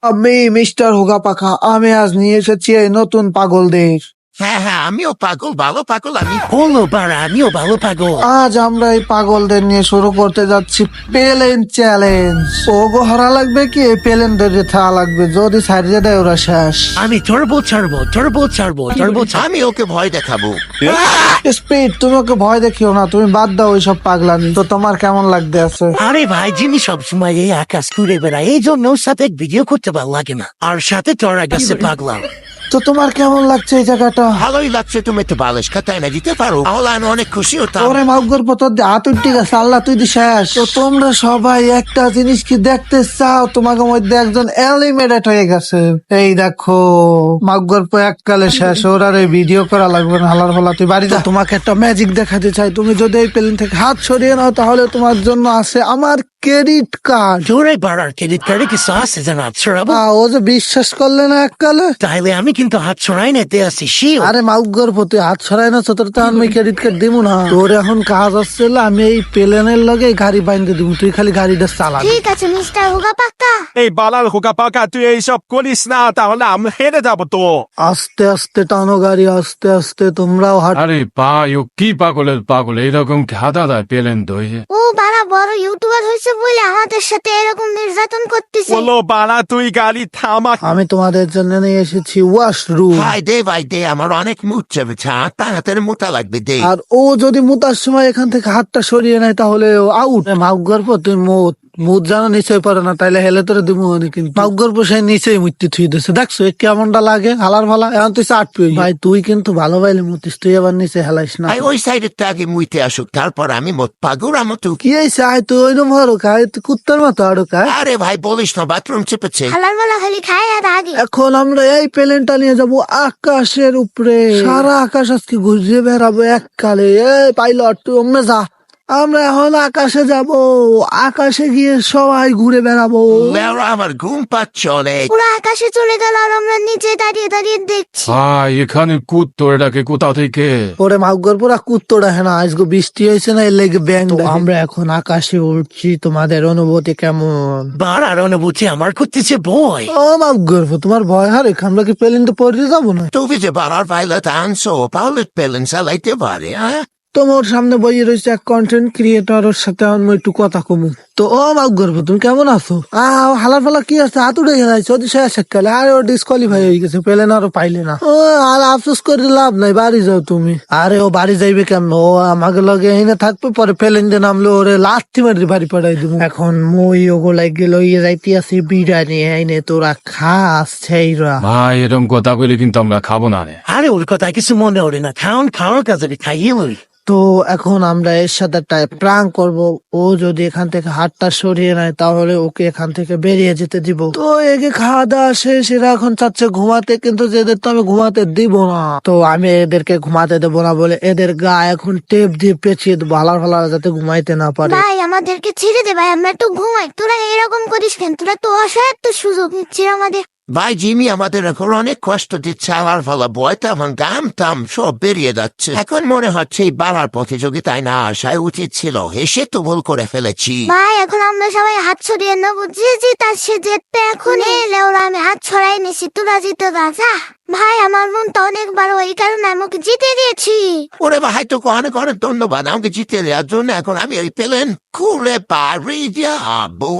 আমি মিস্টার হুগা পাখা, আমি আজ নিয়ে এসেছি এই নতুন পাগলদের। হ্যাঁ হ্যাঁ, আমিও পাগল, ভালো পাগল আমি। হলো বাড়া, আমিও ভালো পাগল। আজ আমরা এই পাগলদের নিয়ে শুরু করতে যাচ্ছি পেলেন চ্যালেঞ্জ। ওগো হারা লাগবে কি এই পেলেনদের থাকা লাগবে, যদি ছাড়িয়ে দেয় ওরা শেষ। আমি টার্বো, আমি ওকে ভয় দেখাবো। স্পিড, তুমি ওকে ভয় দেখিও না, তুমি বাদ দাও ওইসব পাগলামি। তো তোমার কেমন লাগতে আছে? আরে ভাই, যিনি সবসময় এই আকাশ ঘুরে বেড়ায়, এই জন্য ওর সাথে ভিডিও করতে ভালো লাগে না। আর সাথে তোরা গেছে পাগলা। তো তোমার কেমন লাগছে এই জায়গাটা? ভালোই লাগছে, তুমি একটু বালিশ খাতায় না দিতে পারো, তাহলে আমি অনেক খুশি হতাম। ওরে মাউগর পতর দিয়ে হাত উঠে গেছে, আল্লাহ তুই দি শেষ। তো তোমরা সবাই একটা জিনিস কি দেখতে চাও? তোমাকে মধ্যে একজন এলিমিনেট হয়ে গেছে। এই দেখো মাউগর পর এককালে শেষ, ওর আর এই ভিডিও করা লাগবে না। হালার হলা তুই বাড়ি যা, তোমাকে একটা ম্যাজিক দেখাতে চাই। তুমি যদি এই প্লেন থেকে হাত সরিয়ে নাও তাহলে তোমার জন্য আছে আমার ক্রেডিট কার্ড। জোরে বাড়ার ক্রেডিট কার্ডে কিছু আছে যেন হাত ছড়াবো? ও যে বিশ্বাস করলে না এককালে, তাইলে আমি কিন্তু হাত ছড়াই নিতে আসি শিও। আরে মাউগর প্রতি হাত ছড়াই না তোর তো আমি ক্রেডিট কার্ড দিব না। তোর এখন কাজ হচ্ছে আমি এই প্লেনের লগে গাড়ি বাইন্ধে দিব, তুই খালি গাড়িটা চালা। ঠিক আছে মিস্টার হুগা পাক্কা। এই বালার হোকা পাকা, তুই এইসব করিস না, তাহলে আমি হেরে যাবো তো। আস্তে আস্তে টানো গাড়ি, আস্তে আস্তে। তোমরাও হাট। আরে ভাই, ও কি পাগলের পাগল, এইরকম খাদা দেয় পেলেন দইয়ে। ও বাড়া বড় ইউটিউবার হয়েছে বলে আমাদের সাথে এরকম নির্যাতন করতেছে। বলো বালা, তুই গাড়ি থামা। আমি তোমাদের জন্য নিয়ে এসেছি ওয়াশরুম। ভাই দে, আমার অনেক মুখ চেপেছে, তাড়াতাড়ি মোটা লাগবে দে। আর ও যদি মুতার সময় এখান থেকে হাতটা সরিয়ে নেয় তাহলে আউট। মাউক গর্ব তুই মুদ জানো নিচে পড়ে না, তাইলে হেলে তোরে দিব। কিন্তু মাউক গর্ব সে নিচেই মুত্তি থুই দিচ্ছে, দেখছো কেমনটা লাগে হালার ভালা। এখন তুই চাট পেয়ে ভাই, তুই কিন্তু ভালো বাইলে মুতিস, তুই এবার নিচে হেলাইস না। ভাই ওই সাইডের আগে মুইতে আসুক, তারপর আমি মত পাগুর মতো। কি হয়েছে? আয় তুই ওই নম্বর খায়, তুই কুত্তার মতো আরো খায়। আরে ভাই বলিস না, বাথরুম চেপেছে। হালার মালা খালি খায় আর আগে। এখন আমরা এই প্লেনটা নিয়ে যাব আকাশের উপরে। সারা আকাশ আজকে ঘুরিয়ে বেড়াবো এককালে। এই পাইলট তুই অমনে যা, আমরা এখন আকাশে যাব। আকাশে গিয়ে সবাই ঘুরে বেড়াবো। লেওরা, আমার ঘুম পাচ্ছে অনেক। পুরো আকাশে চলে গেল আর আমরা নিচে দাঁড়িয়ে দাঁড়িয়ে দেখছি। ভাই, এখানে কুত্তর ডাকে কোথা থেকে? ওরে মাউগর পুরা কুত্তরা হেনা, আজকে বৃষ্টি হয়েছে না, এর লেগে ব্যাং। আমরা এখন আকাশে উঠছি, তোমাদের অনুভূতি কেমন? বাড়ার অনুভূতি আমার করতেছে ভয়। ও মাউগর, তোমার ভয় হারে, আমরা কি প্লেন তো পড়ে যাবো না? তুমি যে বাড়ার পাইলট আনছো, পাইলট পেলেন চালাইতে পারে, হ্যাঁ? তোমার সামনে বইয়ে রয়েছে এক কন্টেন্ট ক্রিয়েটর, ওর সাথে আমি একটু কথা কমু। তো ও মাউক গর্ব, তুমি কেমন আছো? হালার ফালা কি আছে, হাত উঠে গেছে ওদের শেষ কালে। আর ও ডিসকোয়ালিফাই হয়ে গেছে, পেলে না আরো পাইলে না। ও আর আফসোস করে লাভ নাই, বাড়ি যাও তুমি। আরে ও বাড়ি যাইবে কেমন? ও আমাকে লগে এনে থাকবে, পরে পেলেন যে নামলো ওরে লাথি মারি বাড়ি পাঠাই দিব। এখন মই ওগুলাই গেল ইয়ে যাইতে আসি বিরিয়ানি এনে, তোরা খাস সেইরা। ভাই, এরকম কথা কইলে কিন্তু আমরা খাবো না রে। আরে ওর কথা কিছু মনে ওরে না, খাওয়ার কাজে খাইয়ে লই। তো এখন আমরা এর সাথে একটা প্রাঙ্ক করব। ও যদি এখান থেকে হাতটা সরিয়ে নেয় তাহলে ওকে এখান থেকে বেরিয়ে যেতে দিব। তো একে খাওয়া দাওয়া শেষ, এরা এখন চাচ্ছে ঘুমাতে, কিন্তু এদের তো আমি ঘুমাতে দিব না। তো আমি এদেরকে ঘুমাতে দেবো না বলে এদের গা এখন টেপ দিয়ে পেঁচিয়ে দেবো, হালার ফালার যাতে ঘুমাইতে না পারে। ভাই আমাদেরকে ছেড়ে দে ভাই, আমরা একটু ঘুমাই। তোরা এরকম করিস কেন? তোরা তো অসহায়ত্ব সুযোগ নিচ্ছিস আমাদের। ভাই জিমি আমাদের এখন অনেক কষ্ট দিচ্ছে, আমার ফলা বয়টা আমার গাম টাম সব বেরিয়ে যাচ্ছে। এখন মনে হচ্ছে এই বাড়ার প্রতিযোগিতায় না আসায় উচিত ছিল, হেসে তো ভুল করে ফেলেছি। ভাই এখন আমরা সবাই হাত ছড়িয়ে নেবো, যে জিতার সে জিতবে। এখন এলে ওরা আমি হাত ছড়াই নিছি, তোরা জিতে যা। ভাই আমার মনটা অনেক বড়, এই কারণে আমাকে জিতে দিয়েছি। ওরে ভাই, তোকে অনেক অনেক ধন্যবাদ আমাকে জিতে দেওয়ার জন্য। এখন আমি ওই পেলেন ঘুরে পাড়ি যাবো।